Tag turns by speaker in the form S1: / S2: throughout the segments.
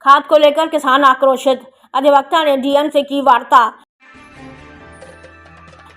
S1: खाद को लेकर किसान आक्रोशित, अधिवक्ता ने डीएम से की वार्ता।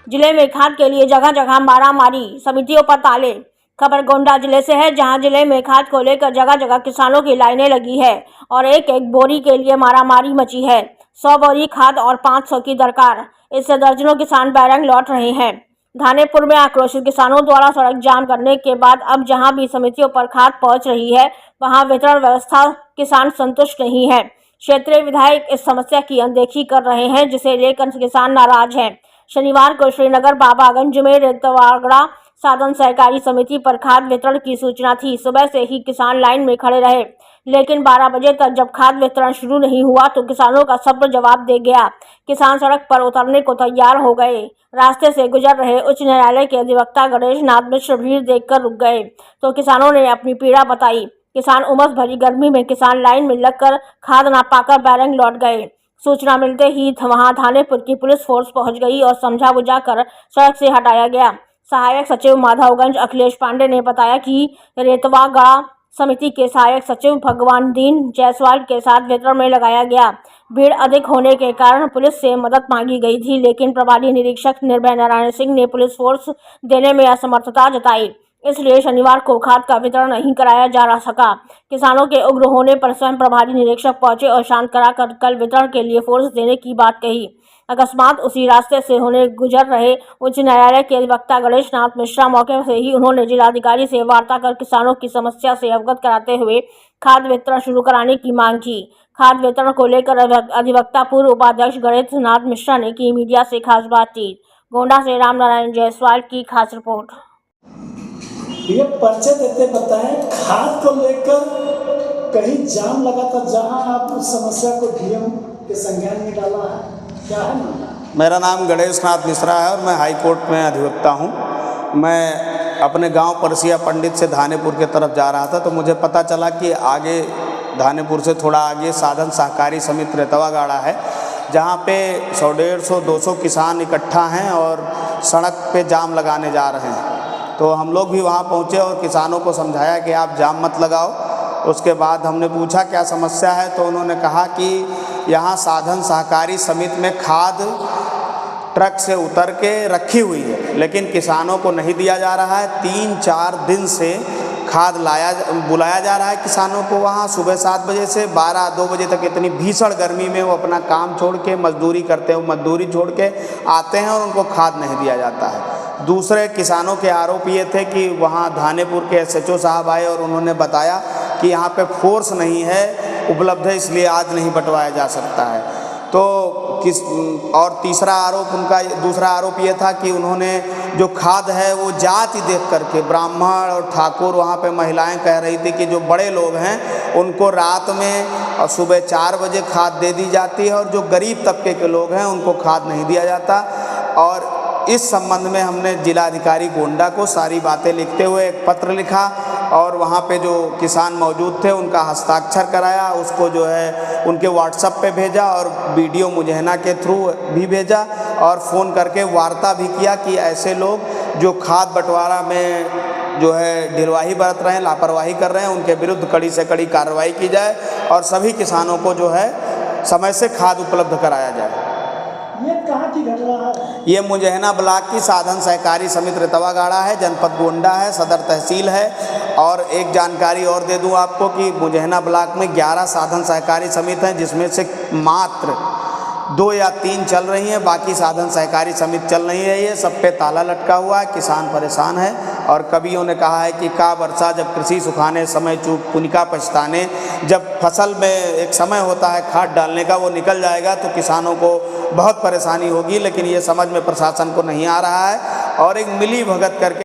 S1: जिले में खाद के लिए जगह जगह मारामारी, समितियों पर ताले। खबर गोंडा जिले से है, जहां जिले में खाद को लेकर जगह जगह किसानों की लाइनें लगी है और एक एक बोरी के लिए मारामारी मची है। 100 बोरी खाद और 500 की दरकार। इससे दर्जनों किसान बैरंग लौट रहे हैं। धानेपुर में आक्रोशित किसानों द्वारा सड़क जाम करने के बाद अब जहां भी समितियों पर खाद पहुंच रही है, वहां वितरण व्यवस्था किसान संतुष्ट नहीं है। क्षेत्रीय विधायक इस समस्या की अनदेखी कर रहे हैं, जिसे लेकर किसान नाराज हैं। शनिवार को श्रीनगर बाबागंज में रेतवागड़ा साधन सहकारी समिति पर खाद वितरण की सूचना थी। सुबह से ही किसान लाइन में खड़े रहे, लेकिन 12 बजे तक जब खाद वितरण शुरू नहीं हुआ तो किसानों का सब्र जवाब दे गया। किसान सड़क पर उतरने को तैयार हो गए। रास्ते से गुजर रहे उच्च न्यायालय के अधिवक्ता गणेश नाथ मिश्र भीड़ देखकर रुक गए तो किसानों ने अपनी पीड़ा बताई। किसान उमस भरी गर्मी में किसान लाइन में लगकर खाद ना पाकर बैरंग लौट गए। सूचना मिलते ही वहां थानेपुर की पुलिस फोर्स पहुंच गई और समझा बुझा कर सड़क से हटाया गया। सहायक सचिव माधवगंज अखिलेश पांडे ने बताया कि रेतवागड़ा समिति के सहायक सचिव भगवान दीन जायसवाल के साथ वितरण में लगाया गया। भीड़ अधिक होने के कारण पुलिस से मदद मांगी गई थी, लेकिन प्रभारी निरीक्षक निर्भय नारायण सिंह ने पुलिस फोर्स देने में असमर्थता जताई, इसलिए शनिवार को खाद का वितरण नहीं कराया जा सका। किसानों के उग्र होने पर स्वयं प्रभारी निरीक्षक पहुंचे और शांत कराकर कल वितरण के लिए फोर्स देने की बात कही। अकस्मात उसी रास्ते से होने गुजर रहे उच्च न्यायालय के अधिवक्ता गणेश नाथ मिश्रा मौके से ही उन्होंने जिलाधिकारी से वार्ता कर किसानों की समस्या से अवगत कराते हुए खाद वितरण शुरू कराने की मांग की। खाद वितरण को लेकर अधिवक्ता पूर्व उपाध्यक्ष गणेश नाथ मिश्रा ने की मीडिया से खास बातचीत। गोंडा से राम नारायण जायसवाल की खास रिपोर्ट।
S2: ये पर्चे देते बताएं, खाद को लेकर कहीं जाम लगा था, जहां आप उस समस्या को डीएम के संज्ञान में डाला है, क्या है मामला?
S3: मेरा नाम गणेश नाथ मिश्रा है और मैं हाई कोर्ट में अधिवक्ता हूं। मैं अपने गांव परसिया पंडित से धानेपुर की तरफ जा रहा था तो मुझे पता चला कि आगे धानेपुर से थोड़ा आगे साधन सहकारी समिति रेतवागड़ा है, जहां पे 100-150-200 किसान इकट्ठा हैं और सड़क पे जाम लगाने जा रहे हैं। तो हम लोग भी वहाँ पहुँचे और किसानों को समझाया कि आप जाम मत लगाओ। उसके बाद हमने पूछा क्या समस्या है, तो उन्होंने कहा कि यहाँ साधन सहकारी समिति में खाद ट्रक से उतर के रखी हुई है, लेकिन किसानों को नहीं दिया जा रहा है। 3-4 दिन से खाद बुलाया जा रहा है किसानों को वहाँ सुबह 7 बजे से 12-2 बजे तक। इतनी भीषण गर्मी में वो अपना काम छोड़ के मजदूरी करते हैं, मजदूरी छोड़ के आते हैं और उनको खाद नहीं दिया जाता है। दूसरे किसानों के आरोप ये थे कि वहाँ धानेपुर के एसएचओ साहब आए और उन्होंने बताया कि यहाँ पे फोर्स नहीं है उपलब्ध है, इसलिए आज नहीं बंटवाया जा सकता है। तो और तीसरा आरोप दूसरा आरोप ये था कि उन्होंने जो खाद है वो जाति देख करके ब्राह्मण और ठाकुर, वहाँ पे महिलाएं कह रही थी कि जो बड़े लोग हैं उनको रात में और सुबह 4 बजे खाद दे दी जाती है और जो गरीब तबके के लोग हैं उनको खाद नहीं दिया जाता। और इस संबंध में हमने जिलाधिकारी गोंडा को सारी बातें लिखते हुए एक पत्र लिखा और वहाँ पे जो किसान मौजूद थे उनका हस्ताक्षर कराया, उसको जो है उनके व्हाट्सएप पे भेजा और वीडियो मुजहना के थ्रू भी भेजा और फ़ोन करके वार्ता भी किया कि ऐसे लोग जो खाद बंटवारा में जो है ढिलवाही बरत रहे हैं, लापरवाही कर रहे हैं, उनके विरुद्ध कड़ी से कड़ी कार्रवाई की जाए और सभी किसानों को जो है समय से खाद उपलब्ध कराया जाए।
S2: ये कहाँ की घटना है?
S3: ये मुजहना ब्लॉक की साधन सहकारी समिति रेतवागड़ा है, जनपद गोंडा है, सदर तहसील है। और एक जानकारी और दे दूं आपको कि मुजहना ब्लॉक में 11 साधन सहकारी समिति हैं, जिसमें से मात्र 2 या 3 चल रही हैं, बाकी साधन सहकारी समिति चल नहीं रही है। सब पे ताला लटका हुआ है, किसान परेशान है। और कवियों ने कहा है कि का वर्षा जब कृषि सुखाने, समय चूक पुनिका पछताने। जब फसल में एक समय होता है खाद डालने का, वो निकल जाएगा तो किसानों को बहुत परेशानी होगी, लेकिन ये समझ में प्रशासन को नहीं आ रहा है और एक मिली भगत करके